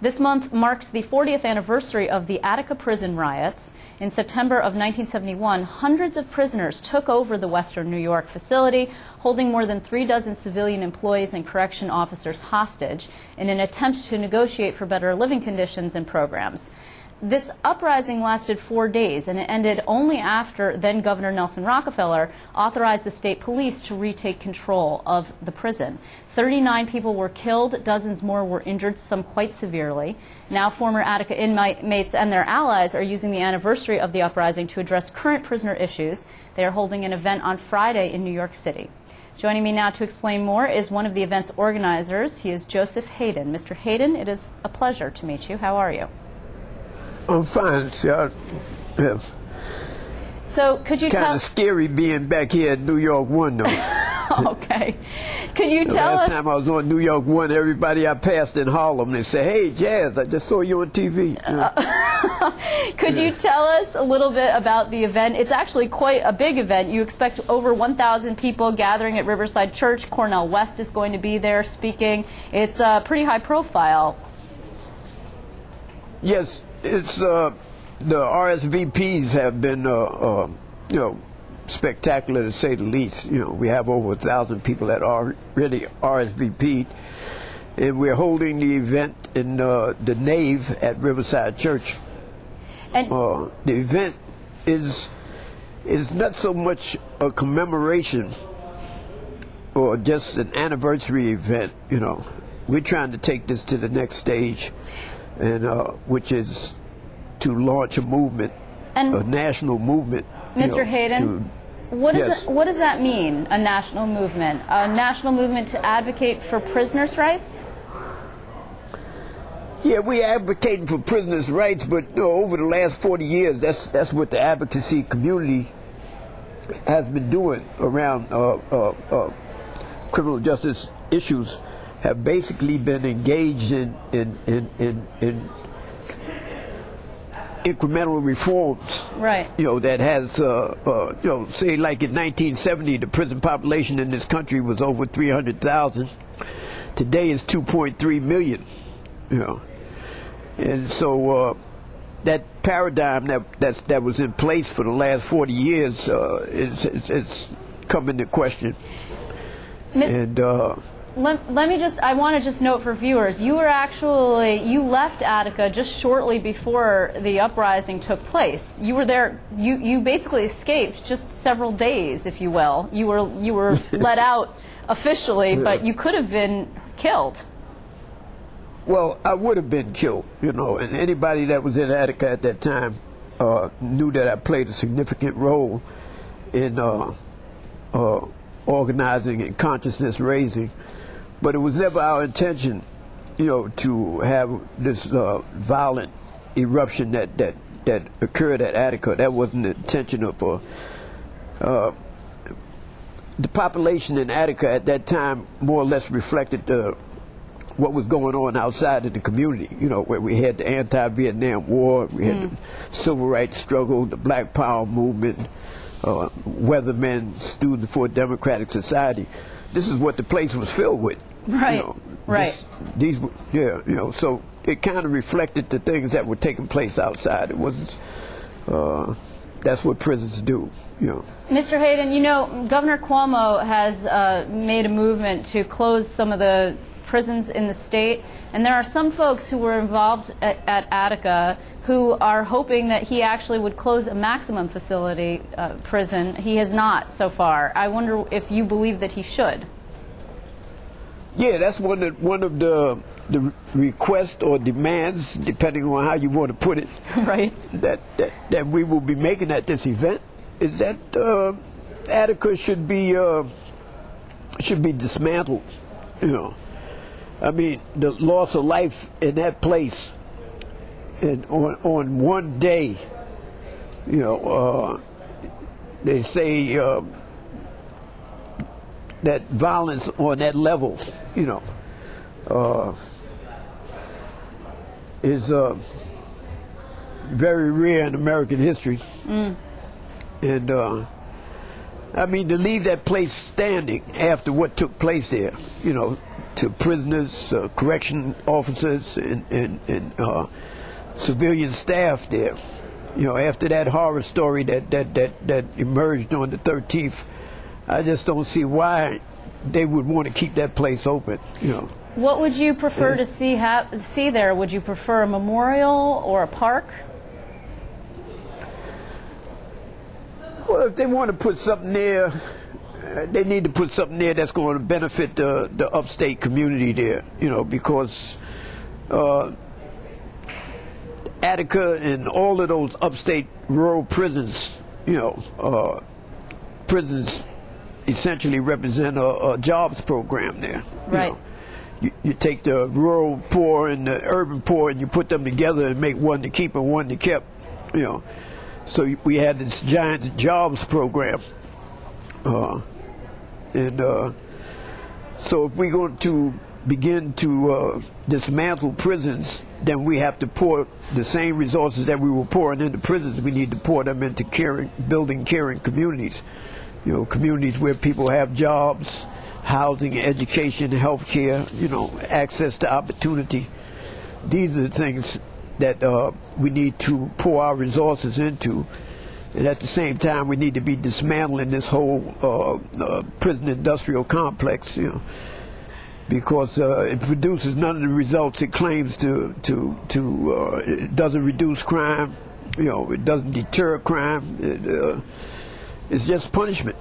This month marks the 40th anniversary of the Attica prison riots. In September of 1971, hundreds of prisoners took over the Western New York facility, holding more than 36 civilian employees and correction officers hostage in an attempt to negotiate for better living conditions and programs. This uprising lasted 4 days, and it ended only after then-Governor Nelson Rockefeller authorized the state police to retake control of the prison. 39 people were killed, dozens more were injured, some quite severely. Now former Attica inmates and their allies are using the anniversary of the uprising to address current prisoner issues. They are holding an event on Friday in New York City. Joining me now to explain more is one of the event's organizers. He is Joseph Hayden. Mr. Hayden, it is a pleasure to meet you. How are you? I'm fine, sir. Yeah. So could you tell? It's kind of scary being back here at New York 1, though. Okay. Could you tell us? Last time I was on New York 1, everybody I passed in Harlem, they said, "Hey, Jazz, I just saw you on TV." Could you tell us a little bit about the event? It's actually quite a big event. You expect over 1,000 people gathering at Riverside Church. Cornel West is going to be there speaking. It's pretty high profile. Yes. It's the RSVPs have been spectacular, to say the least. We have over 1,000 people that are already RSVP'd, and we're holding the event in the nave at Riverside Church. And the event is not so much a commemoration or just an anniversary event. We're trying to take this to the next stage, and which is to launch a movement, a national movement. Mr. Hayden, what does that mean, a national movement? A national movement to advocate for prisoners' rights? Yeah, we're advocating for prisoners' rights, but over the last 40 years, that's what the advocacy community has been doing around criminal justice issues. Have basically been engaged in incremental reforms, right? That has, say, like in 1970, the prison population in this country was over 300,000. Today it's 2.3 million. And so that paradigm that was in place for the last 40 years it's come into question. And I want to just note for viewers, you left Attica just shortly before the uprising took place. You were there, you basically escaped just several days, if you will. You were let out officially, yeah. But you could have been killed. Well, I would have been killed, and anybody that was in Attica at that time knew that I played a significant role in organizing and consciousness raising. But it was never our intention, to have this violent eruption that occurred at Attica. That wasn't the intention of the population in Attica at that time. More or less reflected what was going on outside of the community. Where we had the anti-Vietnam War, we had the civil rights struggle, the Black Power movement, Weathermen, Students for a Democratic Society. This is what the place was filled with. Right, right. So it kind of reflected the things that were taking place outside. It wasn't, that's what prisons do, Mr. Hayden, Governor Cuomo has made a movement to close some of the prisons in the state, and there are some folks who were involved at Attica who are hoping that he actually would close a maximum facility prison. He has not so far. I wonder if you believe that he should. Yeah, that's one of the requests or demands, depending on how you want to put it. Right. That we will be making at this event is that Attica should be dismantled. I mean, the loss of life in that place, and on one day, they say. That violence on that level, is very rare in American history. And I mean, to leave that place standing after what took place there, to prisoners, correction officers, and civilian staff there. You know, after that horror story that emerged on the 13th, I just don't see why they would want to keep that place open. You know. What would you prefer to see there? Would you prefer a memorial or a park? Well, if they want to put something there, they need to put something there that's going to benefit the upstate community there. You know, because Attica and all of those upstate rural prisons, you know, prisons essentially represent a jobs program there. Right. You take the rural poor and the urban poor and you put them together and make one to keep and one to keep, you know. So we had this giant jobs program. So if we're going to begin to dismantle prisons, then we have to pour the same resources that we were pouring into prisons. We need to pour them into building caring communities. You know, communities where people have jobs, housing, education, health care, you know, access to opportunity. These are the things that we need to pour our resources into. And at the same time, we need to be dismantling this whole prison industrial complex, you know, because it produces none of the results it claims to it doesn't reduce crime, you know, it doesn't deter crime. It's just punishment,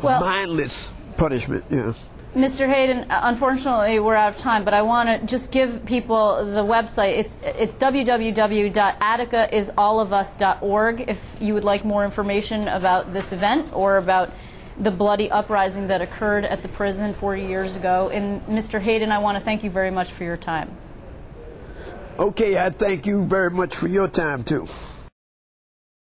mindless punishment. Yeah. Mr. Hayden, unfortunately we're out of time, but I want to just give people the website. It's www.atticaisallofus.org if you would like more information about this event or about the bloody uprising that occurred at the prison 40 years ago. And Mr. Hayden, I want to thank you very much for your time. Okay, I thank you very much for your time too.